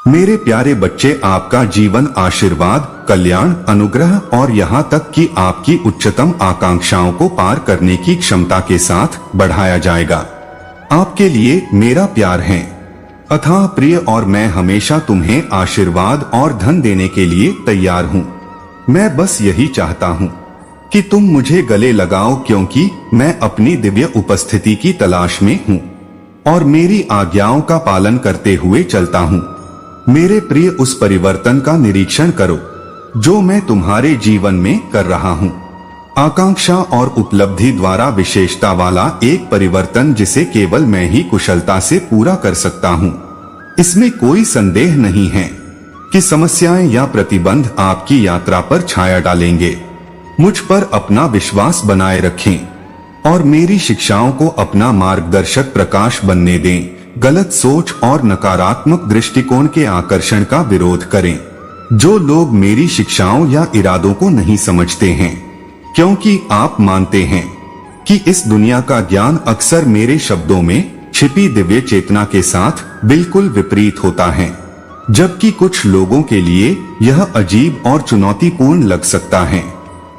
मेरे प्यारे बच्चे, आपका जीवन आशीर्वाद, कल्याण, अनुग्रह और यहाँ तक कि आपकी उच्चतम आकांक्षाओं को पार करने की क्षमता के साथ बढ़ाया जाएगा। आपके लिए मेरा प्यार है अथाह प्रिय और मैं हमेशा तुम्हें आशीर्वाद और धन देने के लिए तैयार हूँ। मैं बस यही चाहता हूँ कि तुम मुझे गले लगाओ, क्योंकि मैं अपनी दिव्य उपस्थिति की तलाश में हूँ और मेरी आज्ञाओं का पालन करते हुए चलता हूँ। मेरे प्रिय, उस परिवर्तन का निरीक्षण करो जो मैं तुम्हारे जीवन में कर रहा हूँ। आकांक्षा और उपलब्धि द्वारा विशेषता वाला एक परिवर्तन जिसे केवल मैं ही कुशलता से पूरा कर सकता हूँ। इसमें कोई संदेह नहीं है कि समस्याएं या प्रतिबंध आपकी यात्रा पर छाया डालेंगे। मुझ पर अपना विश्वास बनाए रखें और मेरी शिक्षाओं को अपना मार्गदर्शक प्रकाश बनने दें। गलत सोच और नकारात्मक दृष्टिकोण के आकर्षण का विरोध करें। जो लोग मेरी शिक्षाओं या इरादों को नहीं समझते हैं, क्योंकि आप मानते हैं कि इस दुनिया का ज्ञान अक्सर मेरे शब्दों में छिपी दिव्य चेतना के साथ बिल्कुल विपरीत होता है, जबकि कुछ लोगों के लिए यह अजीब और चुनौतीपूर्ण लग सकता है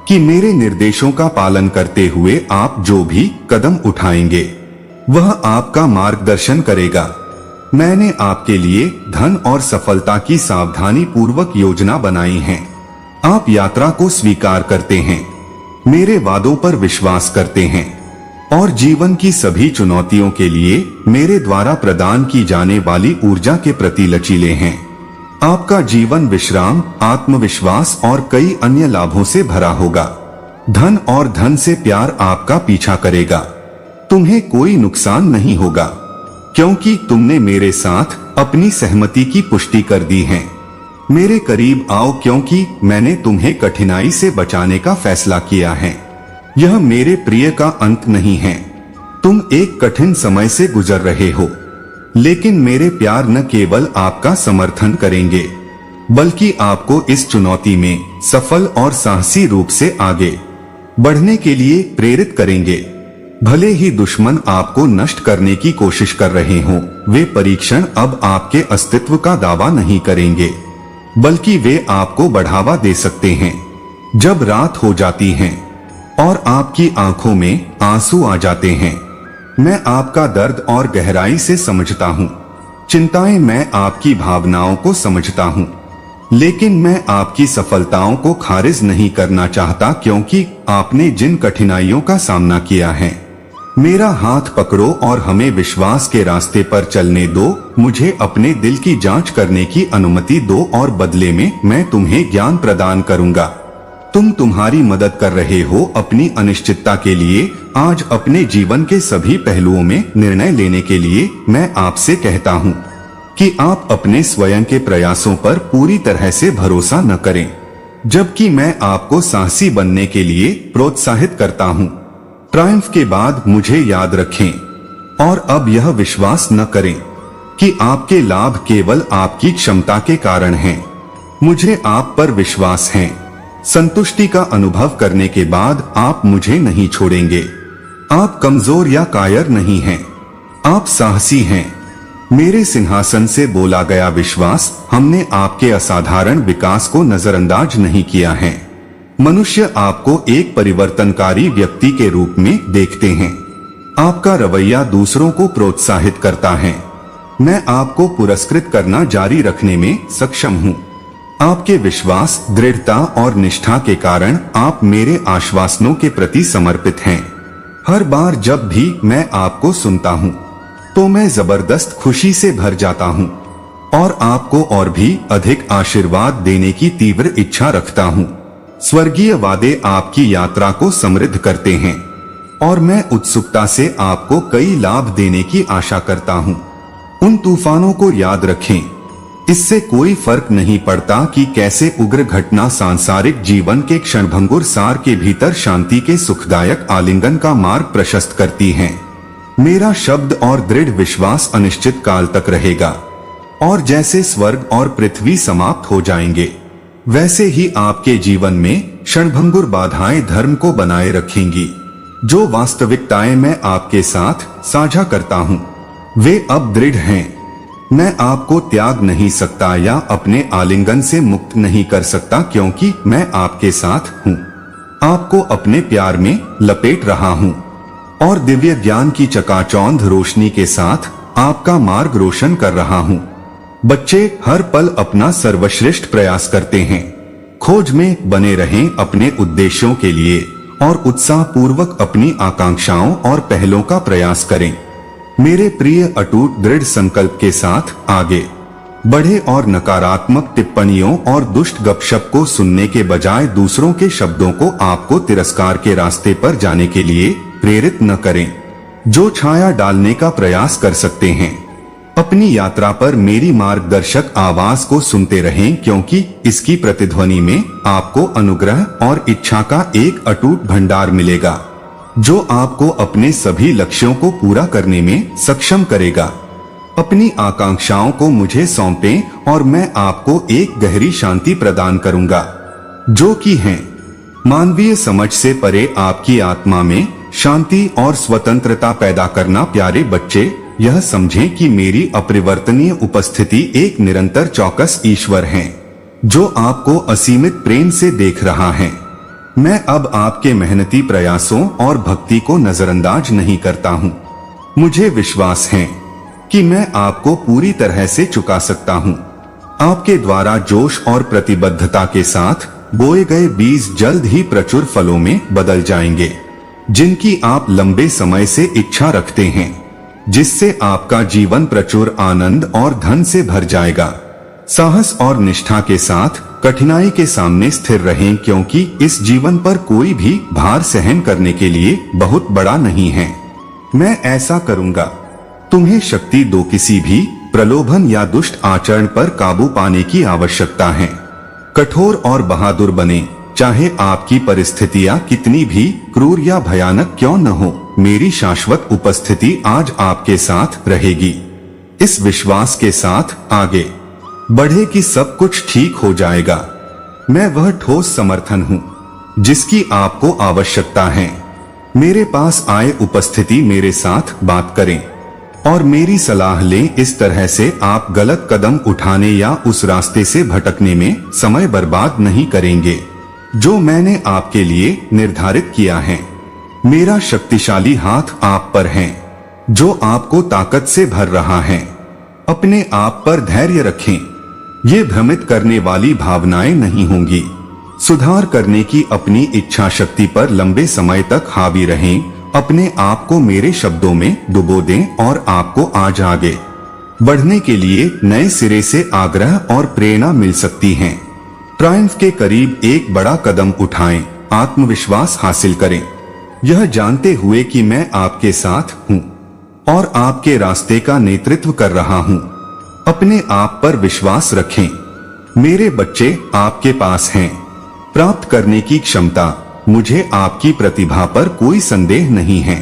कि मेरे निर्देशों का पालन करते हुए आप जो भी कदम उठाएंगे वह आपका मार्गदर्शन करेगा। मैंने आपके लिए धन और सफलता की सावधानी पूर्वक योजना बनाई है। आप यात्रा को स्वीकार करते हैं, मेरे वादों पर विश्वास करते हैं और जीवन की सभी चुनौतियों के लिए मेरे द्वारा प्रदान की जाने वाली ऊर्जा के प्रति लचीले हैं। आपका जीवन विश्राम, आत्मविश्वास और कई अन्य लाभों से भरा होगा। धन और धन से प्यार आपका पीछा करेगा। तुम्हें कोई नुकसान नहीं होगा, क्योंकि तुमने मेरे साथ अपनी सहमति की पुष्टि कर दी है। मेरे करीब आओ, क्योंकि मैंने तुम्हें कठिनाई से बचाने का फैसला किया है। यह मेरे प्रिय का अंत नहीं है। तुम एक कठिन समय से गुजर रहे हो, लेकिन मेरे प्यार न केवल आपका समर्थन करेंगे, बल्कि आपको इस चुनौती में सफल और साहसी रूप से आगे बढ़ने के लिए प्रेरित करेंगे। भले ही दुश्मन आपको नष्ट करने की कोशिश कर रहे हों, वे परीक्षण अब आपके अस्तित्व का दावा नहीं करेंगे, बल्कि वे आपको बढ़ावा दे सकते हैं। जब रात हो जाती है और आपकी आंखों में आंसू आ जाते हैं, मैं आपका दर्द और गहराई से समझता हूँ। चिंताएं, मैं आपकी भावनाओं को समझता हूँ, लेकिन मैं आपकी सफलताओं को खारिज नहीं करना चाहता, क्योंकि आपने जिन कठिनाइयों का सामना किया है। मेरा हाथ पकड़ो और हमें विश्वास के रास्ते पर चलने दो। मुझे अपने दिल की जांच करने की अनुमति दो और बदले में मैं तुम्हें ज्ञान प्रदान करूंगा। तुम तुम्हारी मदद कर रहे हो अपनी अनिश्चितता के लिए। आज अपने जीवन के सभी पहलुओं में निर्णय लेने के लिए मैं आपसे कहता हूँ कि आप अपने स्वयं के प्रयासों पर पूरी तरह से भरोसा न करें, जबकि मैं आपको साहसी बनने के लिए प्रोत्साहित करता हूँ। ट्रायम्फ के बाद मुझे याद रखें और अब यह विश्वास न करें कि आपके लाभ केवल आपकी क्षमता के कारण हैं। मुझे आप पर विश्वास है। संतुष्टि का अनुभव करने के बाद आप मुझे नहीं छोड़ेंगे। आप कमजोर या कायर नहीं हैं, आप साहसी हैं। मेरे सिंहासन से बोला गया विश्वास, हमने आपके असाधारण विकास को नजरअंदाज नहीं किया है। मनुष्य आपको एक परिवर्तनकारी व्यक्ति के रूप में देखते हैं। आपका रवैया दूसरों को प्रोत्साहित करता है। मैं आपको पुरस्कृत करना जारी रखने में सक्षम हूँ। आपके विश्वास, दृढ़ता और निष्ठा के कारण आप मेरे आश्वासनों के प्रति समर्पित हैं। हर बार जब भी मैं आपको सुनता हूँ, तो मैं जबरदस्त खुशी से भर जाता हूँ और आपको और भी अधिक आशीर्वाद देने की तीव्र इच्छा रखता हूँ। स्वर्गीय वादे आपकी यात्रा को समृद्ध करते हैं और मैं उत्सुकता से आपको कई लाभ देने की आशा करता हूँ। उन तूफानों को याद रखें। इससे कोई फर्क नहीं पड़ता कि कैसे उग्र घटना सांसारिक जीवन के क्षणभंगुर सार के भीतर शांति के सुखदायक आलिंगन का मार्ग प्रशस्त करती हैं। मेरा शब्द और दृढ़ विश्वास अनिश्चित काल तक रहेगा और जैसे स्वर्ग और पृथ्वी समाप्त हो जाएंगे, वैसे ही आपके जीवन में क्षणभंगुर बाधाएं धर्म को बनाए रखेंगी। जो वास्तविकताएं मैं आपके साथ साझा करता हूँ, वे अब दृढ़ हैं मैं आपको त्याग नहीं सकता या अपने आलिंगन से मुक्त नहीं कर सकता, क्योंकि मैं आपके साथ हूँ, आपको अपने प्यार में लपेट रहा हूँ और दिव्य ज्ञान की चकाचौंध रोशनी के साथ आपका मार्ग रोशन कर रहा हूँ। बच्चे हर पल अपना सर्वश्रेष्ठ प्रयास करते हैं, खोज में बने रहें अपने उद्देश्यों के लिए और उत्साह पूर्वक अपनी आकांक्षाओं और पहलों का प्रयास करें। मेरे प्रिय अटूट दृढ़ संकल्प के साथ आगे बढ़े और नकारात्मक टिप्पणियों और दुष्ट गपशप को सुनने के बजाय दूसरों के शब्दों को आपको तिरस्कार के रास्ते पर जाने के लिए प्रेरित न करें, जो छाया डालने का प्रयास कर सकते हैं। अपनी यात्रा पर मेरी मार्गदर्शक आवाज को सुनते रहें, क्योंकि इसकी प्रतिध्वनि में आपको अनुग्रह और इच्छा का एक अटूट भंडार मिलेगा, जो आपको अपने सभी लक्ष्यों को पूरा करने में सक्षम करेगा। अपनी आकांक्षाओं को मुझे सौंपें और मैं आपको एक गहरी शांति प्रदान करूंगा, जो कि है मानवीय समझ से परे आपकी आत्मा में शांति और स्वतंत्रता पैदा करना। प्यारे बच्चे, यह समझें कि मेरी अपरिवर्तनीय उपस्थिति एक निरंतर चौकस ईश्वर है, जो आपको असीमित प्रेम से देख रहा है। मैं अब आपके मेहनती प्रयासों और भक्ति को नजरअंदाज नहीं करता हूँ। मुझे विश्वास है कि मैं आपको पूरी तरह से चुका सकता हूँ। आपके द्वारा जोश और प्रतिबद्धता के साथ बोए गए बीज जल्द ही प्रचुर फलों में बदल जाएंगे, जिनकी आप लंबे समय से इच्छा रखते हैं, जिससे आपका जीवन प्रचुर आनंद और धन से भर जाएगा। साहस और निष्ठा के साथ कठिनाई के सामने स्थिर रहें, क्योंकि इस जीवन पर कोई भी भार सहन करने के लिए बहुत बड़ा नहीं है। मैं ऐसा करूंगा। तुम्हें शक्ति दो, किसी भी प्रलोभन या दुष्ट आचरण पर काबू पाने की आवश्यकता है। कठोर और बहादुर बने, चाहे आपकी परिस्थितियां कितनी भी क्रूर या भयानक क्यों न हो। मेरी शाश्वत उपस्थिति आज आपके साथ रहेगी। इस विश्वास के साथ आगे बढ़े कि सब कुछ ठीक हो जाएगा। मैं वह ठोस समर्थन हूँ जिसकी आपको आवश्यकता है। मेरे पास आए उपस्थिति मेरे साथ बात करें और मेरी सलाह लें। इस तरह से आप गलत कदम उठाने या उस रास्ते से भटकने में समय बर्बाद नहीं करेंगे जो मैंने आपके लिए निर्धारित किया है। मेरा शक्तिशाली हाथ आप पर है, जो आपको ताकत से भर रहा है। अपने आप पर धैर्य रखें। ये भ्रमित करने वाली भावनाएं नहीं होंगी। सुधार करने की अपनी इच्छा शक्ति पर लंबे समय तक हावी रहें। अपने आप को मेरे शब्दों में डुबो दें और आपको आज आगे बढ़ने के लिए नए सिरे से आग्रह और प्रेरणा मिल सकती है। ट्रायम्फ के करीब एक बड़ा कदम उठाएं, आत्मविश्वास हासिल करें, यह जानते हुए कि मैं आपके साथ हूँ और आपके रास्ते का नेतृत्व कर रहा हूँ। अपने आप पर विश्वास रखें। मेरे बच्चे आपके पास हैं। प्राप्त करने की क्षमता, मुझे आपकी प्रतिभा पर कोई संदेह नहीं है,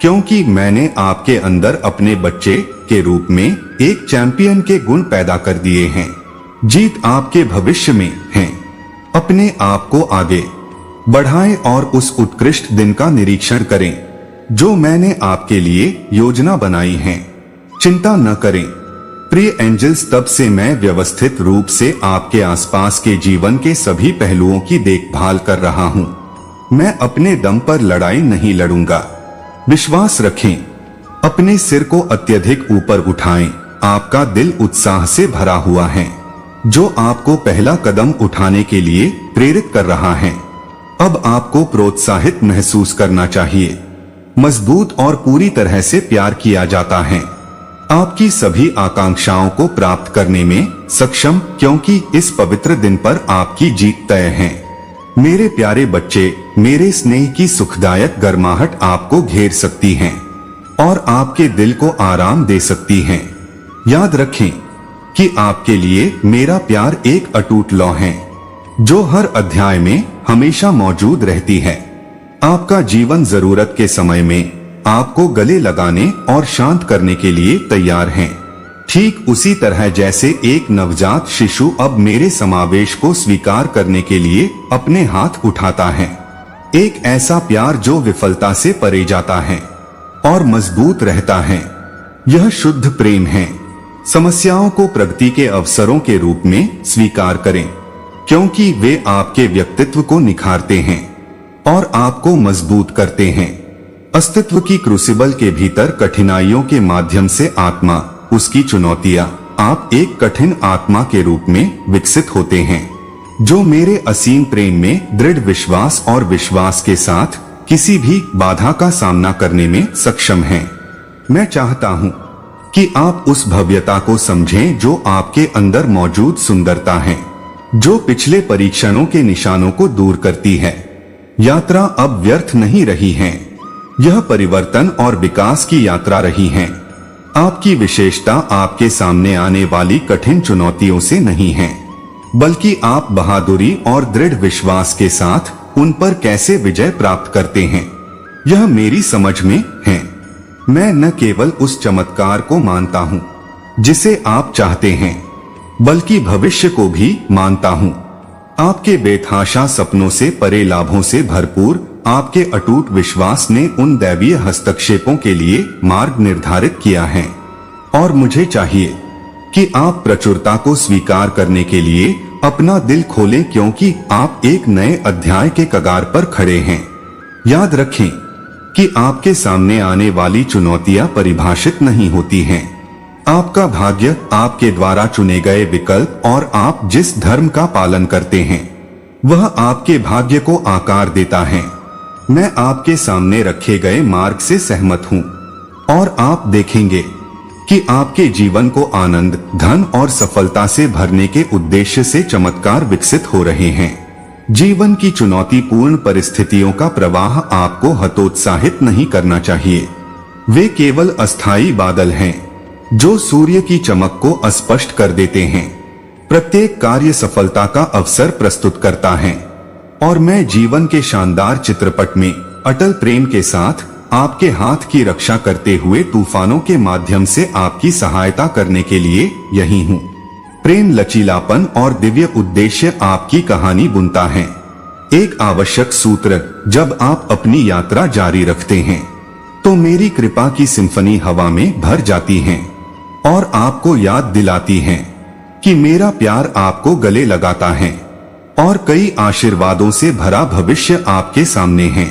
क्योंकि मैंने आपके अंदर अपने बच्चे के रूप में एक चैंपियन के गुण पैदा कर दिए हैं। जीत आपके भविष्य में है। अपने आप को आगे बढ़ाएं और उस उत्कृष्ट दिन का निरीक्षण करें जो मैंने आपके लिए योजना बनाई है। चिंता न करें प्रिय एंजल्स, तब से मैं व्यवस्थित रूप से आपके आसपास के जीवन के सभी पहलुओं की देखभाल कर रहा हूँ। मैं अपने दम पर लड़ाई नहीं लड़ूंगा। विश्वास रखें। अपने सिर को अत्यधिक ऊपर उठाएं। आपका दिल उत्साह से भरा हुआ है, जो आपको पहला कदम उठाने के लिए प्रेरित कर रहा है। अब आपको प्रोत्साहित महसूस करना चाहिए। मजबूत और पूरी तरह से प्यार किया जाता है। आपकी सभी आकांक्षाओं को प्राप्त करने में सक्षम, क्योंकि इस पवित्र दिन पर आपकी जीत तय है। मेरे प्यारे बच्चे, मेरे स्नेह की सुखदायक गर्माहट आपको घेर सकती है और आपके दिल को आराम दे सकती है। याद रखें कि आपके लिए मेरा प्यार एक अटूट लौ है, जो हर अध्याय में हमेशा मौजूद रहती है। आपका जीवन जरूरत के समय में आपको गले लगाने और शांत करने के लिए तैयार है। ठीक उसी तरह जैसे एक नवजात शिशु अब मेरे समावेश को स्वीकार करने के लिए अपने हाथ उठाता है। एक ऐसा प्यार जो विफलता से परे जाता है और मजबूत रहता है। यह शुद्ध प्रेम है, समस्याओं को प्रगति के अवसरों के रूप में स्वीकार करें, क्योंकि वे आपके व्यक्तित्व को निखारते हैं और आपको मजबूत करते हैं। अस्तित्व की क्रूसिबल के भीतर कठिनाइयों के माध्यम से आत्मा, उसकी चुनौतियां, आप एक कठिन आत्मा के रूप में विकसित होते हैं, जो मेरे असीम प्रेम में दृढ़ विश्वास और विश्वास के साथ किसी भी बाधा का सामना करने में सक्षम हैं। मैं चाहता हूं कि आप उस भव्यता को समझें जो आपके अंदर मौजूद सुंदरता है, जो पिछले परीक्षणों के निशानों को दूर करती है। यात्रा अब व्यर्थ नहीं रही है, यह परिवर्तन और विकास की यात्रा रही है। आपकी विशेषता आपके सामने आने वाली कठिन चुनौतियों से नहीं है, बल्कि आप बहादुरी और दृढ़ विश्वास के साथ उन पर कैसे विजय प्राप्त करते हैं, यह मेरी समझ में है। मैं न केवल उस चमत्कार को मानता हूँ जिसे आप चाहते हैं, बल्कि भविष्य को भी मानता हूँ। आपके बेतहाशा सपनों से परे लाभों से भरपूर आपके अटूट विश्वास ने उन दैवीय हस्तक्षेपों के लिए मार्ग निर्धारित किया है, और मुझे चाहिए कि आप प्रचुरता को स्वीकार करने के लिए अपना दिल खोलें, क्योंकि आप एक नए अध्याय के कगार पर खड़े हैं। याद रखें कि आपके सामने आने वाली चुनौतियां परिभाषित नहीं होती हैं। आपका भाग्य आपके द्वारा चुने गए विकल्प और आप जिस धर्म का पालन करते हैं वह आपके भाग्य को आकार देता है। मैं आपके सामने रखे गए मार्ग से सहमत हूँ, और आप देखेंगे कि आपके जीवन को आनंद, धन और सफलता से भरने के उद्देश्य से चमत्कार विकसित हो रहे हैं। जीवन की चुनौतीपूर्ण परिस्थितियों का प्रवाह आपको हतोत्साहित नहीं करना चाहिए। वे केवल अस्थायी बादल हैं जो सूर्य की चमक को अस्पष्ट कर देते हैं। प्रत्येक कार्य सफलता का अवसर प्रस्तुत करता है, और मैं जीवन के शानदार चित्रपट में अटल प्रेम के साथ आपके हाथ की रक्षा करते हुए तूफानों के माध्यम से आपकी सहायता करने के लिए यही हूँ। प्रेम, लचीलापन और दिव्य उद्देश्य आपकी कहानी बुनता है। एक आवश्यक सूत्र, जब आप अपनी यात्रा जारी रखते हैं तो मेरी कृपा की सिम्फनी हवा में भर जाती है और आपको याद दिलाती है कि मेरा प्यार आपको गले लगाता है, और कई आशीर्वादों से भरा भविष्य आपके सामने है।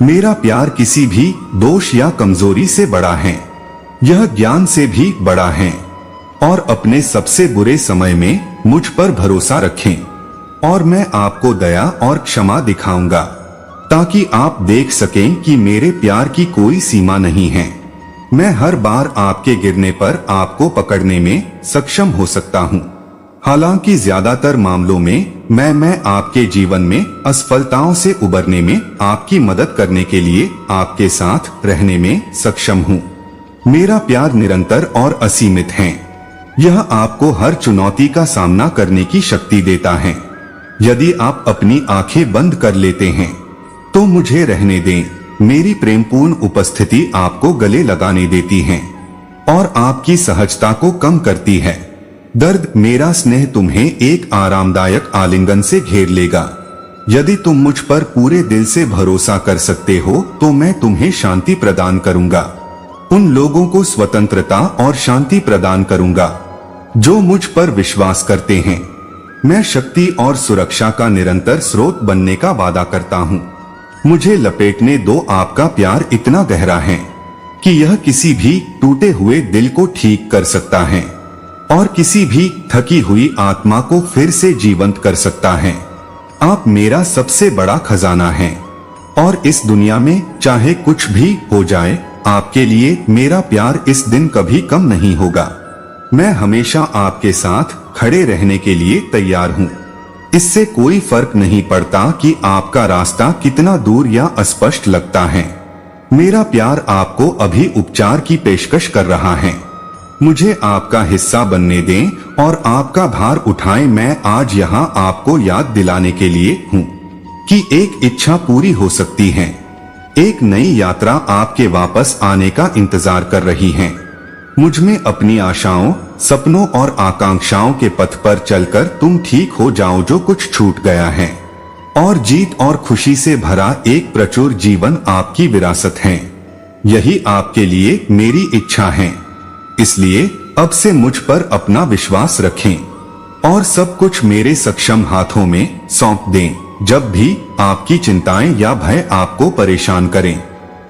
मेरा प्यार किसी भी दोष या कमजोरी से बड़ा है, यह ज्ञान से भी बड़ा है। और अपने सबसे बुरे समय में मुझ पर भरोसा रखें, और मैं आपको दया और क्षमा दिखाऊंगा, ताकि आप देख सकें कि मेरे प्यार की कोई सीमा नहीं है। मैं हर बार आपके गिरने पर आपको पकड़ने में सक्षम हो सकता हूँ। हालांकि ज्यादातर मामलों में मैं आपके जीवन में असफलताओं से उबरने में आपकी मदद करने के लिए आपके साथ रहने में सक्षम हूँ। मेरा प्यार निरंतर और असीमित है। यह आपको हर चुनौती का सामना करने की शक्ति देता है। यदि आप अपनी आंखें बंद कर लेते हैं तो मुझे रहने दें। मेरी प्रेमपूर्ण उपस्थिति आपको गले लगाने देती है और आपकी सहजता को कम करती है। दर्द, मेरा स्नेह तुम्हें एक आरामदायक आलिंगन से घेर लेगा। यदि तुम मुझ पर पूरे दिल से भरोसा कर सकते हो तो मैं तुम्हें शांति प्रदान करूंगा। उन लोगों को स्वतंत्रता और शांति प्रदान करूंगा जो मुझ पर विश्वास करते हैं। मैं शक्ति और सुरक्षा का निरंतर स्रोत बनने का वादा करता हूँ। मुझे लपेटने दो। आपका प्यार इतना गहरा है कि यह किसी भी टूटे हुए दिल को ठीक कर सकता है और किसी भी थकी हुई आत्मा को फिर से जीवंत कर सकता है। आप मेरा सबसे बड़ा खजाना हैं, और इस दुनिया में चाहे कुछ भी हो जाए, आपके लिए मेरा प्यार इस दिन कभी कम नहीं होगा। मैं हमेशा आपके साथ खड़े रहने के लिए तैयार हूँ। इससे कोई फर्क नहीं पड़ता कि आपका रास्ता कितना दूर या अस्पष्ट लगता है। मेरा प्यार आपको अभी उपचार की पेशकश कर रहा है। मुझे आपका हिस्सा बनने दें और आपका भार उठाएं। मैं आज यहाँ आपको याद दिलाने के लिए हूँ कि एक इच्छा पूरी हो सकती है। एक नई यात्रा आपके वापस आने का इंतजार कर रही है। मुझ में अपनी आशाओं, सपनों और आकांक्षाओं के पथ पर चलकर तुम ठीक हो जाओ जो कुछ छूट गया है, और जीत और खुशी से भरा एक प्रचुर जीवन आपकी विरासत है। यही आपके लिए मेरी इच्छा है। इसलिए अब से मुझ पर अपना विश्वास रखें और सब कुछ मेरे सक्षम हाथों में सौंप दें। जब भी आपकी चिंताएं या भय आपको परेशान करें,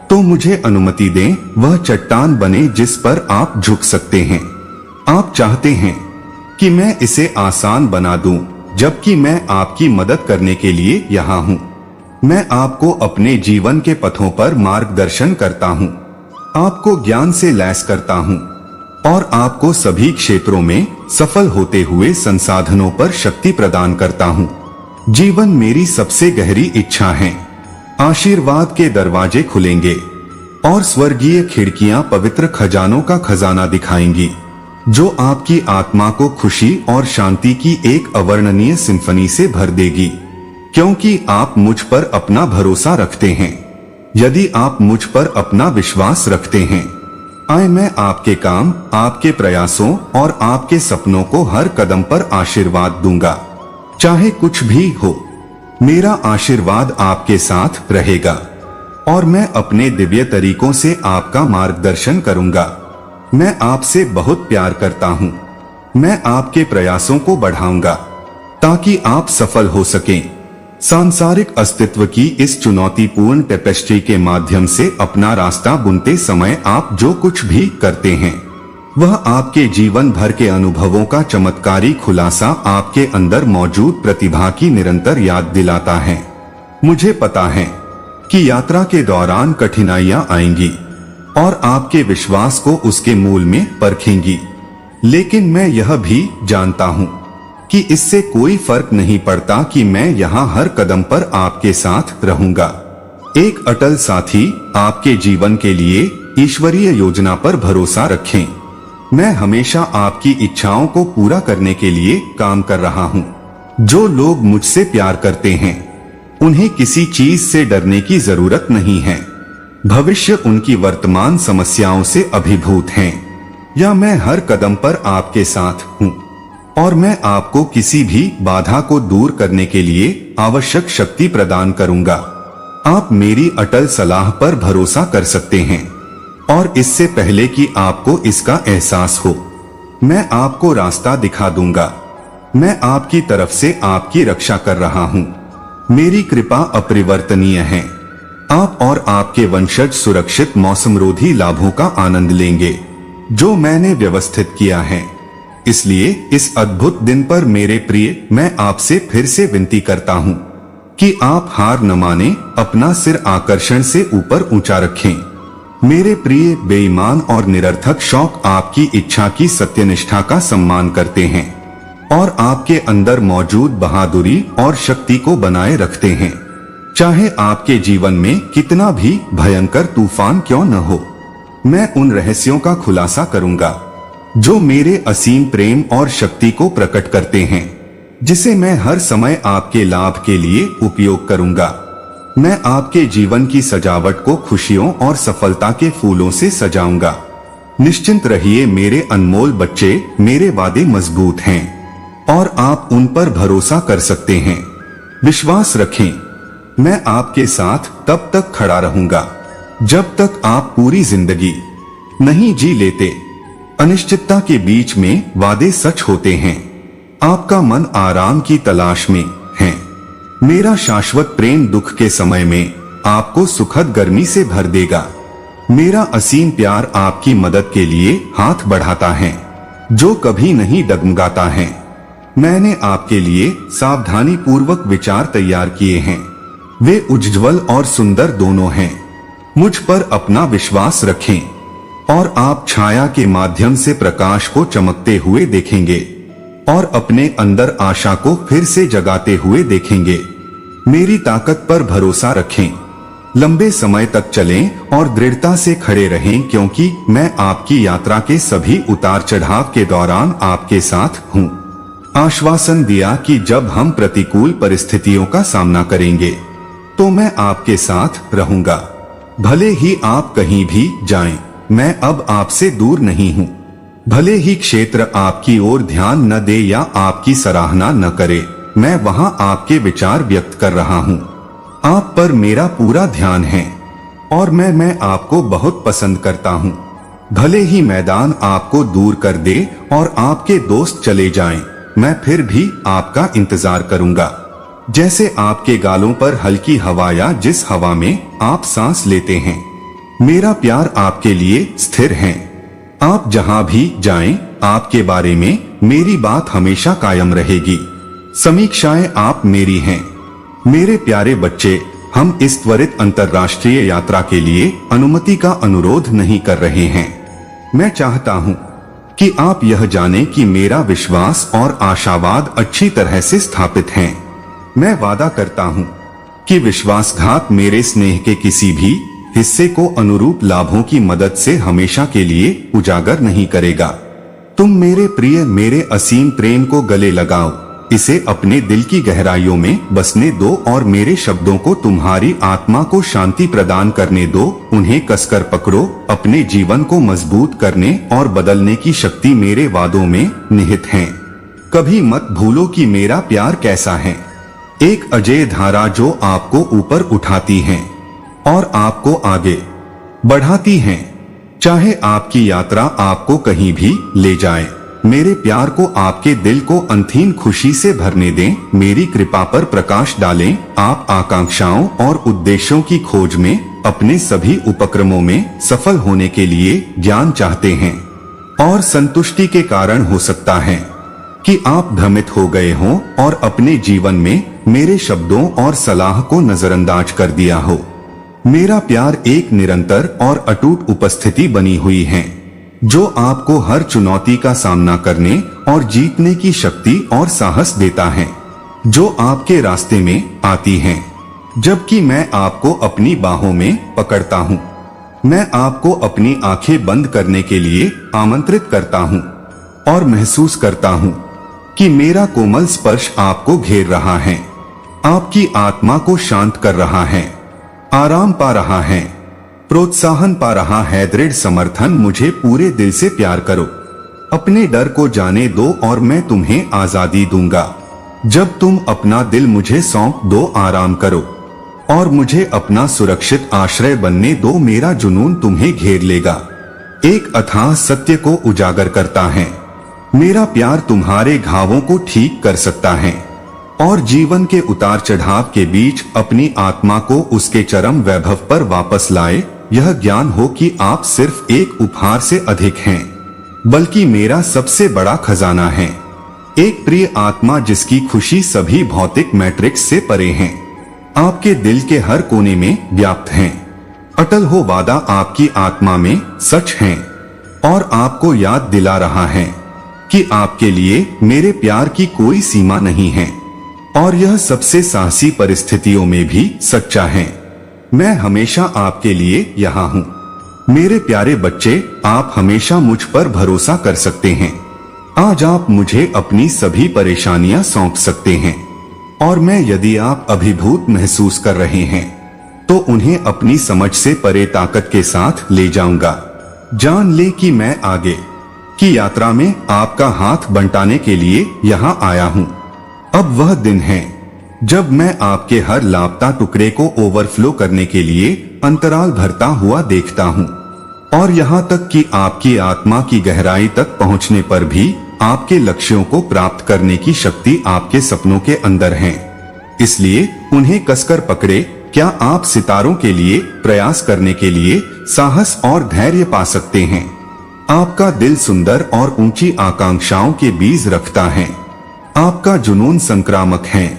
तो मुझे अनुमति दें वह चट्टान बने जिस पर आप झुक सकते हैं। आप चाहते हैं कि मैं इसे आसान बना दूं, जबकि मैं आपकी मदद करने के लिए यहाँ हूँ। मैं आपको अपने जीवन के पथों पर मार्गदर्शन करता हूँ, आपको ज्ञान से लैस करता हूँ और आपको सभी क्षेत्रों में सफल होते हुए संसाधनों पर शक्ति प्रदान करता हूँ। जीवन मेरी सबसे गहरी इच्छा है। आशीर्वाद के दरवाजे खुलेंगे और स्वर्गीय खिड़कियां पवित्र खजानों का खजाना दिखाएंगी, जो आपकी आत्मा को खुशी और शांति की एक अवर्णनीय सिम्फनी से भर देगी, क्योंकि आप मुझ पर अपना भरोसा रखते हैं। यदि आप मुझ पर अपना विश्वास रखते हैं, आए मैं आपके काम, आपके प्रयासों और आपके सपनों को हर कदम पर आशीर्वाद दूंगा। चाहे कुछ भी हो, मेरा आशीर्वाद आपके साथ रहेगा और मैं अपने दिव्य तरीकों से आपका मार्गदर्शन करूंगा। मैं आपसे बहुत प्यार करता हूँ। मैं आपके प्रयासों को बढ़ाऊंगा ताकि आप सफल हो सकें। सांसारिक अस्तित्व की इस चुनौतीपूर्ण टेपेस्ट्री के माध्यम से अपना रास्ता बुनते समय आप जो कुछ भी करते हैं, वह आपके जीवन भर के अनुभवों का चमत्कारी खुलासा आपके अंदर मौजूद प्रतिभा की निरंतर याद दिलाता है। मुझे पता है कि यात्रा के दौरान कठिनाइयां आएंगी और आपके विश्वास को उसके मूल में परखेंगी, लेकिन मैं यह भी जानता हूँ कि इससे कोई फर्क नहीं पड़ता कि मैं यहाँ हर कदम पर आपके साथ रहूंगा। एक अटल साथी आपके जीवन के लिए ईश्वरीय योजना पर भरोसा रखें। मैं हमेशा आपकी इच्छाओं को पूरा करने के लिए काम कर रहा हूँ। जो लोग मुझसे प्यार करते हैं, उन्हें किसी चीज से डरने की जरूरत नहीं है। भविष्य उनकी वर्तमान समस्याओं से अभिभूत हैं, या मैं हर कदम पर आपके साथ हूँ और मैं आपको किसी भी बाधा को दूर करने के लिए आवश्यक शक्ति प्रदान करूंगा। आप मेरी अटल सलाह पर भरोसा कर सकते हैं और इससे पहले कि आपको इसका एहसास हो, मैं आपको रास्ता दिखा दूंगा। मैं आपकी तरफ से आपकी रक्षा कर रहा हूँ। मेरी कृपा अपरिवर्तनीय है। आप और आपके वंशज सुरक्षित मौसमरोधी लाभों का आनंद लेंगे जो मैंने व्यवस्थित किया है। इसलिए इस अद्भुत दिन पर मेरे प्रिय, मैं आपसे फिर से विनती करता हूँ कि आप हार न माने, अपना सिर आकर्षण से ऊपर ऊंचा रखें। मेरे प्रिय, बेईमान और निरर्थक शौक आपकी इच्छा की सत्यनिष्ठा का सम्मान करते हैं और आपके अंदर मौजूद बहादुरी और शक्ति को बनाए रखते हैं। चाहे आपके जीवन में कितना भी भयंकर तूफान क्यों न हो, मैं उन रहस्यों का खुलासा करूंगा जो मेरे असीम प्रेम और शक्ति को प्रकट करते हैं, जिसे मैं हर समय आपके लाभ के लिए उपयोग करूंगा। मैं आपके जीवन की सजावट को खुशियों और सफलता के फूलों से सजाऊंगा। निश्चिंत रहिए मेरे अनमोल बच्चे, मेरे वादे मजबूत हैं और आप उन पर भरोसा कर सकते हैं। विश्वास रखें, मैं आपके साथ तब तक खड़ा रहूंगा जब तक आप पूरी जिंदगी नहीं जी लेते। अनिश्चितता के बीच में वादे सच होते हैं। आपका मन आराम की तलाश में है। मेरा शाश्वत प्रेम दुख के समय में आपको सुखद गर्मी से भर देगा। मेरा असीम प्यार आपकी मदद के लिए हाथ बढ़ाता है, जो कभी नहीं डगमगाता है। मैंने आपके लिए सावधानी पूर्वक विचार तैयार किए हैं। वे उज्ज्वल और सुंदर दोनों हैं। मुझ पर अपना विश्वास रखें और आप छाया के माध्यम से प्रकाश को चमकते हुए देखेंगे और अपने अंदर आशा को फिर से जगाते हुए देखेंगे। मेरी ताकत पर भरोसा रखें। लंबे समय तक चलें और दृढ़ता से खड़े रहें, क्योंकि मैं आपकी यात्रा के सभी उतार चढ़ाव के दौरान आपके साथ हूँ। आश्वासन दिया कि जब हम प्रतिकूल परिस्थितियों का सामना करेंगे, तो मैं आपके साथ रहूंगा। भले ही आप कहीं भी जाएं, मैं अब आपसे दूर नहीं हूँ। भले ही क्षेत्र आपकी ओर ध्यान न दे या आपकी सराहना न करे, मैं वहाँ आपके विचार व्यक्त कर रहा हूँ। आप पर मेरा पूरा ध्यान है और मैं आपको बहुत पसंद करता हूँ। भले ही मैदान आपको दूर कर दे और आपके दोस्त चले जाएं, मैं फिर भी आपका इंतजार करूंगा। जैसे आपके गालों पर हल्की हवा या जिस हवा में आप सांस लेते हैं, मेरा प्यार आपके लिए स्थिर है। आप जहां भी जाएं, आपके बारे में मेरी बात हमेशा कायम रहेगी। समीक्षाएं आप मेरी हैं। मेरे प्यारे बच्चे, हम इस त्वरित अंतर्राष्ट्रीय यात्रा के लिए अनुमति का अनुरोध नहीं कर रहे हैं। मैं चाहता हूं कि आप यह जानें कि मेरा विश्वास और आशावाद अच्छी तरह से स्थापित हैं। मैं वादा करता हूं कि विश्वासघात मेरे स्नेह के किसी भी हिस्से को अनुरूप लाभों की मदद से हमेशा के लिए उजागर नहीं करेगा। तुम मेरे प्रिय, मेरे असीम प्रेम को गले लगाओ, इसे अपने दिल की गहराइयों में बसने दो और मेरे शब्दों को तुम्हारी आत्मा को शांति प्रदान करने दो। उन्हें कसकर पकड़ो। अपने जीवन को मजबूत करने और बदलने की शक्ति मेरे वादों में निहित है। कभी मत भूलो कि मेरा प्यार कैसा है, एक अजेय धारा जो आपको ऊपर उठाती है और आपको आगे बढ़ाती है। चाहे आपकी यात्रा आपको कहीं भी ले जाए, मेरे प्यार को आपके दिल को अनथीन खुशी से भरने दें। मेरी कृपा पर प्रकाश डालें। आप आकांक्षाओं और उद्देश्यों की खोज में अपने सभी उपक्रमों में सफल होने के लिए ज्ञान चाहते हैं और संतुष्टि के कारण हो सकता है कि आप भ्रमित हो गए हों और अपने जीवन में मेरे शब्दों और सलाह को नजरअंदाज कर दिया हो। मेरा प्यार एक निरंतर और अटूट उपस्थिति बनी हुई है जो आपको हर चुनौती का सामना करने और जीतने की शक्ति और साहस देता है जो आपके रास्ते में आती है। जबकि मैं आपको अपनी बाहों में पकड़ता हूँ, मैं आपको अपनी आंखें बंद करने के लिए आमंत्रित करता हूँ और महसूस करता हूँ कि मेरा कोमल स्पर्श आपको घेर रहा है, आपकी आत्मा को शांत कर रहा है, आराम पा रहा है, प्रोत्साहन पा रहा है। दृढ़ समर्थन। मुझे पूरे दिल से प्यार करो, अपने डर को जाने दो और मैं तुम्हें आजादी दूंगा। जब तुम अपना दिल मुझे सौंप दो, आराम करो और मुझे अपना सुरक्षित आश्रय बनने दो। मेरा जुनून तुम्हें घेर लेगा, एक अथाह सत्य को उजागर करता है। मेरा प्यार तुम्हारे घावों को ठीक कर सकता है और जीवन के उतार चढ़ाव के बीच अपनी आत्मा को उसके चरम वैभव पर वापस लाए। यह ज्ञान हो कि आप सिर्फ एक उपहार से अधिक हैं, बल्कि मेरा सबसे बड़ा खजाना है। एक प्रिय आत्मा जिसकी खुशी सभी भौतिक मैट्रिक्स से परे है, आपके दिल के हर कोने में व्याप्त है। अटल हो वादा आपकी आत्मा में सच है और आपको याद दिला रहा है कि आपके लिए मेरे प्यार की कोई सीमा नहीं है और यह सबसे साहसी परिस्थितियों में भी सच्चा है। मैं हमेशा आपके लिए यहाँ हूँ। मेरे प्यारे बच्चे, आप हमेशा मुझ पर भरोसा कर सकते हैं। आज आप मुझे अपनी सभी परेशानियां सौंप सकते हैं और मैं, यदि आप अभिभूत महसूस कर रहे हैं, तो उन्हें अपनी समझ से परे ताकत के साथ ले जाऊंगा। जान ले कि मैं आगे की यात्रा में आपका हाथ बंटाने के लिए यहाँ आया हूँ। अब वह दिन है जब मैं आपके हर लापता टुकड़े को ओवरफ्लो करने के लिए अंतराल भरता हुआ देखता हूँ और यहाँ तक कि आपकी आत्मा की गहराई तक पहुँचने पर भी आपके लक्ष्यों को प्राप्त करने की शक्ति आपके सपनों के अंदर है। इसलिए उन्हें कसकर पकड़े। क्या आप सितारों के लिए प्रयास करने के लिए साहस और धैर्य पा सकते हैं? आपका दिल सुंदर और ऊंची आकांक्षाओं के बीज रखता है। आपका जुनून संक्रामक है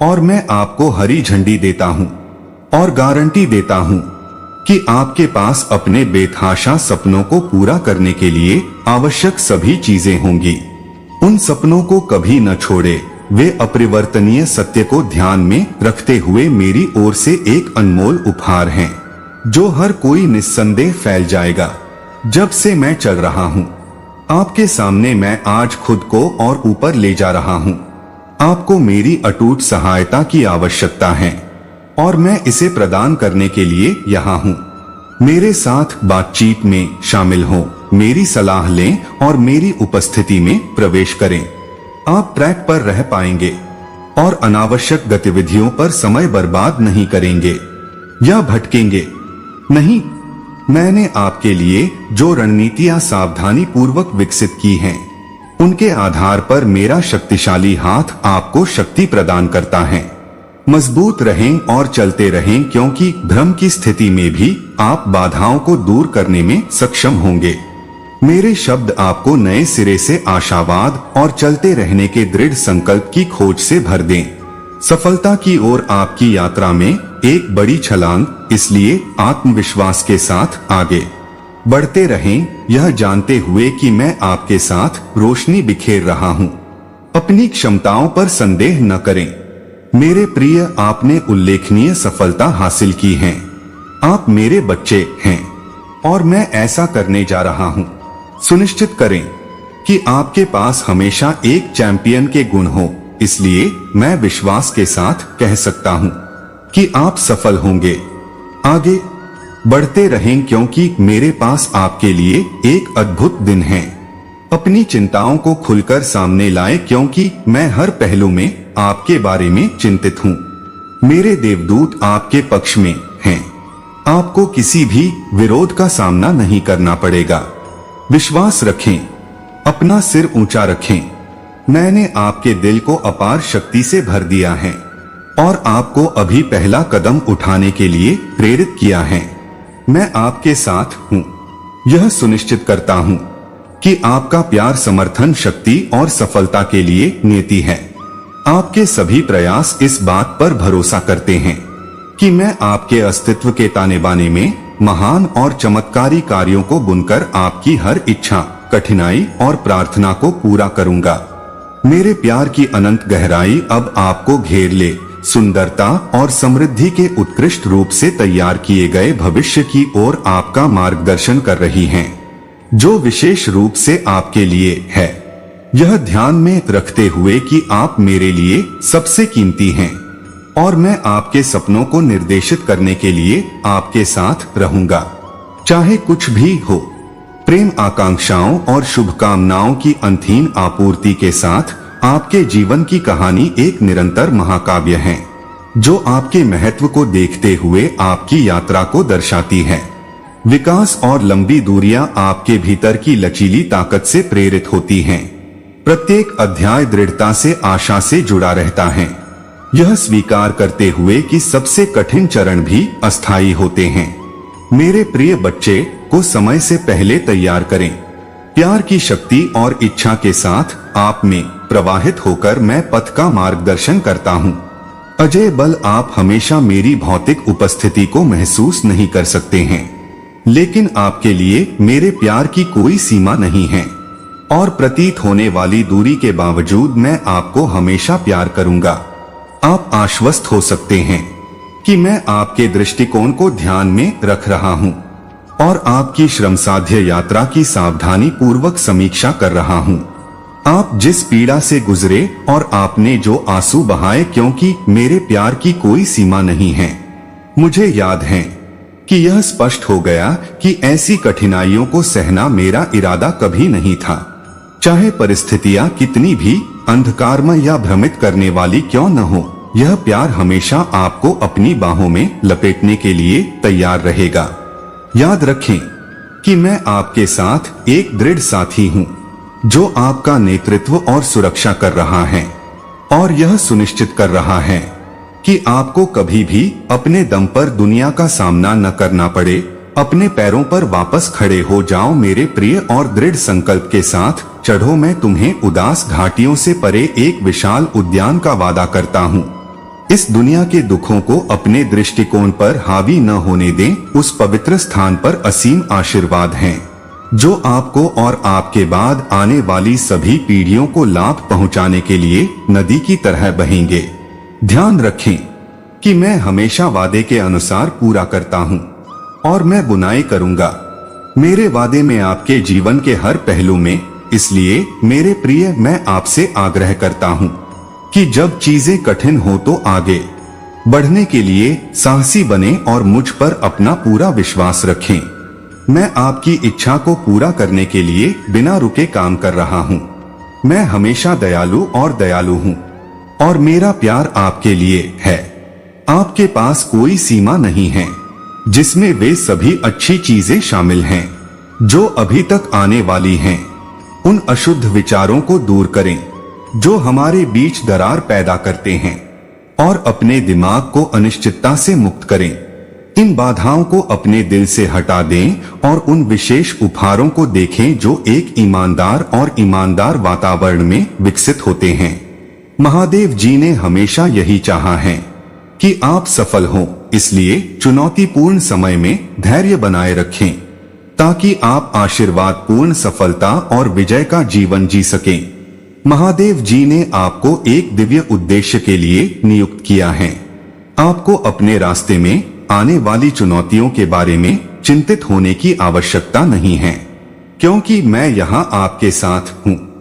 और मैं आपको हरी झंडी देता हूँ और गारंटी देता हूँ कि आपके पास अपने बेतहाशा सपनों को पूरा करने के लिए आवश्यक सभी चीजें होंगी। उन सपनों को कभी न छोड़े। वे अपरिवर्तनीय सत्य को ध्यान में रखते हुए मेरी ओर से एक अनमोल उपहार हैं, जो हर कोई निस्संदेह फैल जाएगा। जब से मैं चल रहा हूँ आपके सामने, मैं आज खुद को और ऊपर ले जा रहा हूँ। आपको मेरी अटूट सहायता की आवश्यकता है और मैं इसे प्रदान करने के लिए यहाँ हूँ। मेरे साथ बातचीत में शामिल हों, मेरी सलाह लें और मेरी उपस्थिति में प्रवेश करें। आप ट्रैक पर रह पाएंगे और अनावश्यक गतिविधियों पर समय बर्बाद नहीं करेंगे या भटकेंगे नहीं। मैंने आपके लिए जो रणनीतियां सावधानी पूर्वक विकसित की हैं, उनके आधार पर मेरा शक्तिशाली हाथ आपको शक्ति प्रदान करता है। मजबूत रहें और चलते रहें, क्योंकि भ्रम की स्थिति में भी आप बाधाओं को दूर करने में सक्षम होंगे। मेरे शब्द आपको नए सिरे से आशावाद और चलते रहने के दृढ़ संकल्प की खोज से भर दें। सफलता की ओर आपकी यात्रा में एक बड़ी छलांग, इसलिए आत्मविश्वास के साथ आगे बढ़ते रहें, यह जानते हुए कि मैं आपके साथ रोशनी बिखेर रहा हूँ। अपनी क्षमताओं पर संदेह न करें। मेरे प्रिय, आपने उल्लेखनीय सफलता हासिल की है। आप मेरे बच्चे हैं और मैं ऐसा करने जा रहा हूँ। सुनिश्चित करें कि आपके पास हमेशा एक चैंपियन के गुण हो, इसलिए मैं विश्वास के साथ कह सकता हूँ कि आप सफल होंगे। आगे बढ़ते रहें, क्योंकि मेरे पास आपके लिए एक अद्भुत दिन है। अपनी चिंताओं को खुलकर सामने लाएं, क्योंकि मैं हर पहलू में आपके बारे में चिंतित हूँ। मेरे देवदूत आपके पक्ष में हैं। आपको किसी भी विरोध का सामना नहीं करना पड़ेगा। विश्वास रखें, अपना सिर ऊंचा रखें। मैंने आपके दिल को अपार शक्ति से भर दिया है और आपको अभी पहला कदम उठाने के लिए प्रेरित किया है। मैं आपके साथ हूँ। यह सुनिश्चित करता हूँ कि आपका प्यार, समर्थन, शक्ति और सफलता के लिए नियति है। आपके सभी प्रयास इस बात पर भरोसा करते हैं कि मैं आपके अस्तित्व के ताने बाने में महान और चमत्कारी कार्यों को बुनकर आपकी हर इच्छा, कठिनाई और प्रार्थना को पूरा करूंगा। मेरे प्यार की अनंत गहराई अब आपको घेर ले, सुंदरता और समृद्धि के उत्कृष्ट रूप से तैयार किए गए भविष्य की ओर आपका मार्गदर्शन कर रही हैं, जो विशेष रूप से आपके लिए है। यह ध्यान में रखते हुए कि आप मेरे लिए सबसे कीमती हैं और मैं आपके सपनों को निर्देशित करने के लिए आपके साथ रहूंगा, चाहे कुछ भी हो। प्रेम, आकांक्षाओं और शुभकामनाओं की अंतहीन आपूर्ति के साथ आपके जीवन की कहानी एक निरंतर महाकाव्य है, जो आपके महत्व को देखते हुए आपकी यात्रा को दर्शाती है। विकास और लंबी दूरियां आपके भीतर की लचीली ताकत से प्रेरित होती हैं। प्रत्येक अध्याय दृढ़ता से, आशा से जुड़ा रहता है, यह स्वीकार करते हुए कि सबसे कठिन चरण भी अस्थायी होते हैं। मेरे प्रिय बच्चे को समय से पहले तैयार करें। प्यार की शक्ति और इच्छा के साथ आप में प्रवाहित होकर मैं पथ का मार्गदर्शन करता हूँ। अजय बल, आप हमेशा मेरी भौतिक उपस्थिति को महसूस नहीं कर सकते हैं, लेकिन आपके लिए मेरे प्यार की कोई सीमा नहीं है और प्रतीत होने वाली दूरी के बावजूद मैं आपको हमेशा प्यार करूंगा। आप आश्वस्त हो सकते हैं कि मैं आपके दृष्टिकोण को ध्यान में रख रहा हूं और आपकी श्रमसाध्य यात्रा की सावधानी पूर्वक समीक्षा कर रहा हूं। आप जिस पीड़ा से गुजरे और आपने जो आंसू बहाए, क्योंकि मेरे प्यार की कोई सीमा नहीं है। मुझे याद है कि यह स्पष्ट हो गया कि ऐसी कठिनाइयों को सहना मेरा इरादा कभी नहीं था, चाहे परिस्थितियां कितनी भी अंधकारमय या भ्रमित करने वाली क्यों न हो। यह प्यार हमेशा आपको अपनी बाहों में लपेटने के लिए तैयार रहेगा। याद रखें कि मैं आपके साथ एक दृढ़ साथी हूँ, जो आपका नेतृत्व और सुरक्षा कर रहा है और यह सुनिश्चित कर रहा है कि आपको कभी भी अपने दम पर दुनिया का सामना न करना पड़े। अपने पैरों पर वापस खड़े हो जाओ मेरे प्रिय और दृढ़ संकल्प के साथ चढ़ो। मैं तुम्हें उदास घाटियों से परे एक विशाल उद्यान का वादा करता हूँ। इस दुनिया के दुखों को अपने दृष्टिकोण पर हावी न होने दें। उस पवित्र स्थान पर असीम आशीर्वाद हैं, जो आपको और आपके बाद आने वाली सभी पीढ़ियों को लाभ पहुंचाने के लिए नदी की तरह बहेंगे। ध्यान रखें कि मैं हमेशा वादे के अनुसार पूरा करता हूं और मैं बुनाई करूंगा मेरे वादे में आपके जीवन के हर पहलू में। इसलिए मेरे प्रिय, मैं आपसे आग्रह करता हूं कि जब चीजें कठिन हो तो आगे बढ़ने के लिए साहसी बने और मुझ पर अपना पूरा विश्वास रखें। मैं आपकी इच्छा को पूरा करने के लिए बिना रुके काम कर रहा हूं। मैं हमेशा दयालु और दयालु हूं और मेरा प्यार आपके लिए है। आपके पास कोई सीमा नहीं है जिसमें वे सभी अच्छी चीजें शामिल हैं जो अभी तक आने वाली हैं। उन अशुद्ध विचारों को दूर करें जो हमारे बीच दरार पैदा करते हैं और अपने दिमाग को अनिश्चितता से मुक्त करें। इन बाधाओं को अपने दिल से हटा दें और उन विशेष उपहारों को देखें जो एक ईमानदार वातावरण में विकसित होते हैं। महादेव जी ने हमेशा यही चाहा है कि आप सफल हों, इसलिए चुनौतीपूर्ण समय में धैर्य बनाए रखें ताकि आप आशीर्वाद पूर्ण सफलता और विजय का जीवन जी सकें। महादेव जी ने आपको एक दिव्य उद्देश्य के लिए नियुक्त किया है। आपको अपने रास्ते में आने वाली चुनौतियों के बारे में चिंतित होने की आवश्यकता नहीं है, क्योंकि मैं यहाँ आपके साथ हूँ।